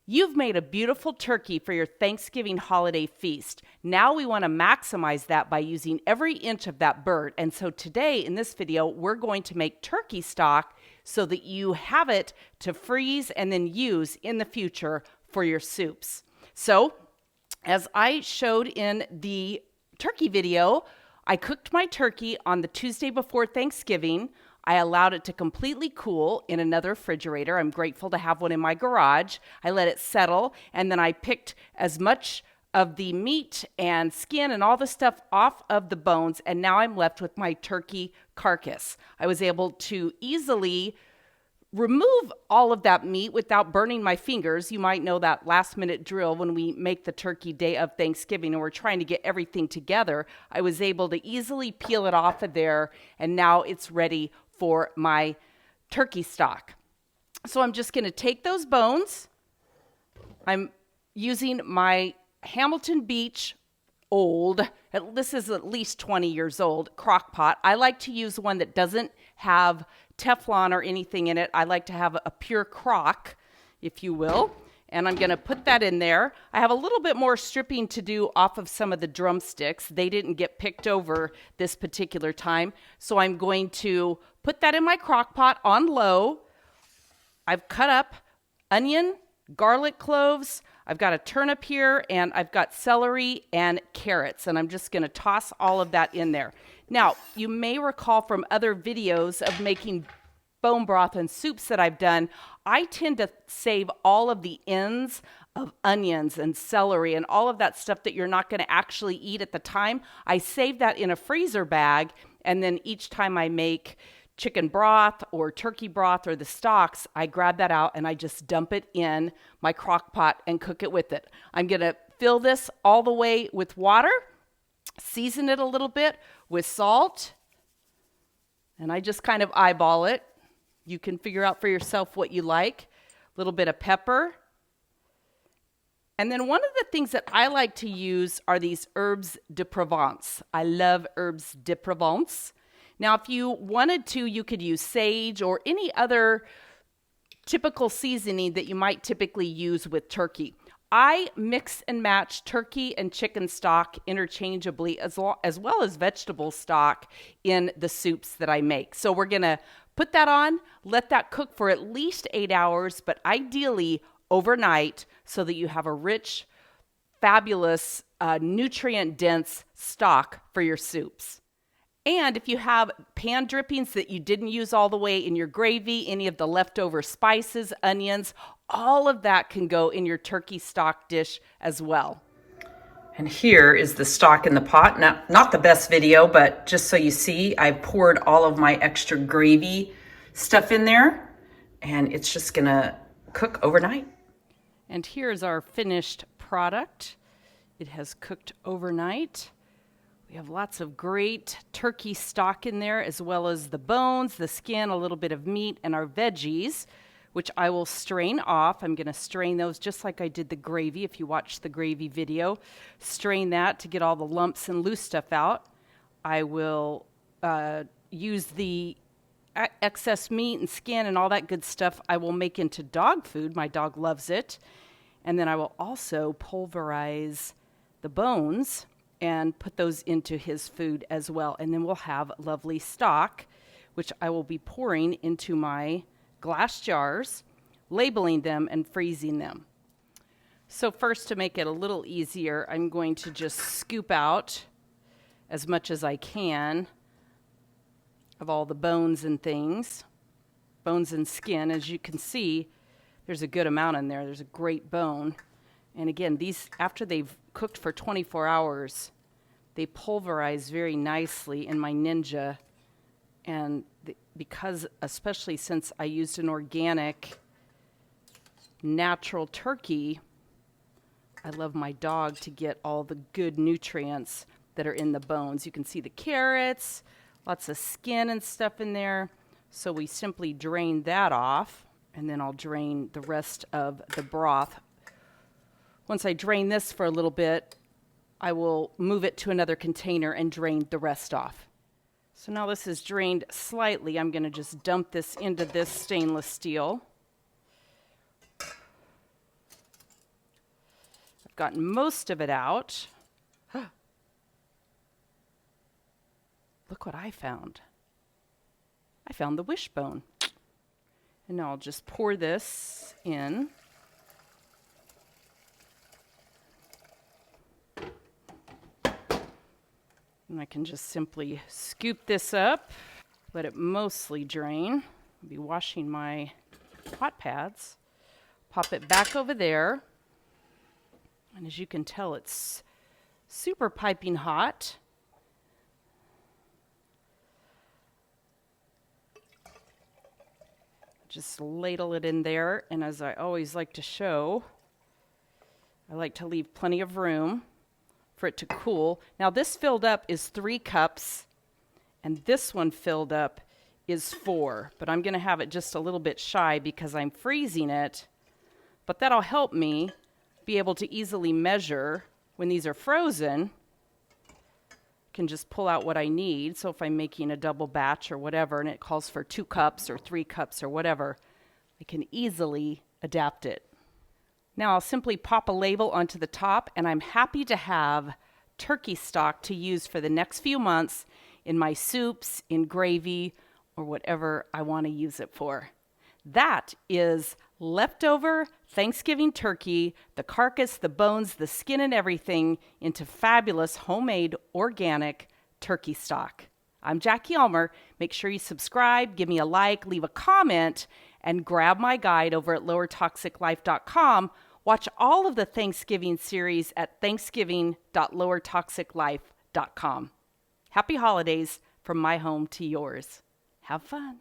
You've made a beautiful turkey for your Thanksgiving holiday feast. Now we want to maximize that by using every inch of that bird. And so today in this video, we're going to make turkey stock so that you have it to freeze and then use in the future for your soups. So as I showed in the turkey video, I cooked my turkey on the Tuesday before Thanksgiving. I allowed it to completely cool in another refrigerator. I'm grateful to have one in my garage. I let it settle, and then I picked as much of the meat and skin and all the stuff off of the bones, and now I'm left with my turkey carcass. I was able to easily remove all of that meat without burning my fingers. You might know that last-minute drill when we make the turkey day of Thanksgiving and we're trying to get everything together. I was able to easily peel it off of there, and now it's ready for my turkey stock. So I'm just going to take those bones. I'm using my Hamilton Beach this is at least 20 years old, crock pot. I like to use one that doesn't have Teflon or anything in it. I like to have a pure crock, if you will. And I'm going to put that in there. I have a little bit more stripping to do off of some of the drumsticks. They didn't get picked over this particular time. So I'm going to put that in my crock pot on low. I've cut up onion, garlic cloves. I've got a turnip here, and I've got celery and carrots. And I'm just going to toss all of that in there. Now, you may recall from other videos of making bone broth and soups that I've done, I tend to save all of the ends of onions and celery and all of that stuff that you're not going to actually eat at the time. I save that in a freezer bag, and then each time I make chicken broth or turkey broth or the stocks, I grab that out and I just dump it in my crock pot and cook it with it. I'm going to fill this all the way with water, season it a little bit with salt, and I just kind of eyeball it. You can figure out for yourself what you like. A little bit of pepper. And then one of the things that I like to use are these herbes de Provence. I love herbes de Provence. Now, if you wanted to, you could use sage or any other typical seasoning that you might typically use with turkey. I mix and match turkey and chicken stock interchangeably as well as vegetable stock in the soups that I make. So we're going to put that on, let that cook for at least 8 hours, but ideally overnight so that you have a rich, fabulous, nutrient-dense stock for your soups. And if you have pan drippings that you didn't use all the way in your gravy, any of the leftover spices, onions, all of that can go in your turkey stock dish as well. And here is the stock in the pot. Not the best video, but just so you see, I poured all of my extra gravy stuff in there, and it's just gonna cook overnight. And here's our finished product. It has cooked overnight. We have lots of great turkey stock in there, as well as the bones, the skin, a little bit of meat, and our veggies, which I will strain off. I'm going to strain those just like I did the gravy. If you watched the gravy video, strain that to get all the lumps and loose stuff out. I will use the excess meat and skin and all that good stuff I will make into dog food. My dog loves it. And then I will also pulverize the bones and put those into his food as well. And then we'll have lovely stock, which I will be pouring into my glass jars, labeling them and freezing them. So first, to make it a little easier, I'm going to just scoop out as much as I can of all the bones and things, bones and skin. As you can see, there's a good amount in there. There's a great bone. And again, these, after they've cooked for 24 hours, they pulverize very nicely in my Ninja. And because, especially since I used an organic, natural turkey, I love my dog to get all the good nutrients that are in the bones. You can see the carrots, lots of skin and stuff in there. So we simply drain that off, and then I'll drain the rest of the broth. Once I drain this for a little bit, I will move it to another container and drain the rest off. So now this is drained slightly. I'm going to just dump this into this stainless steel. gotten most of it out. Look what I found. I found the wishbone. And now I'll just pour this in. And I can just simply scoop this up, let it mostly drain. I'll be washing my hot pads. Pop it back over there. And as you can tell, it's super piping hot. Just ladle it in there, and as I always like to show, I like to leave plenty of room for it to cool. Now this filled up is 3 cups, and this one filled up is 4, but I'm gonna have it just a little bit shy because I'm freezing it, but that'll help me be able to easily measure when these are frozen. Can just pull out what I need. So if I'm making a double batch or whatever, and it calls for 2 cups or 3 cups or whatever, I can easily adapt it. Now I'll simply pop a label onto the top, and I'm happy to have turkey stock to use for the next few months in my soups, in gravy, or whatever I want to use it for. That is leftover Thanksgiving turkey, the carcass, the bones, the skin, and everything into fabulous homemade organic turkey stock. I'm Jackie Ulmer. Make sure you subscribe, give me a like, leave a comment, and grab my guide over at lowertoxiclife.com. Watch all of the Thanksgiving series at thanksgiving.lowertoxiclife.com. Happy holidays from my home to yours. Have fun.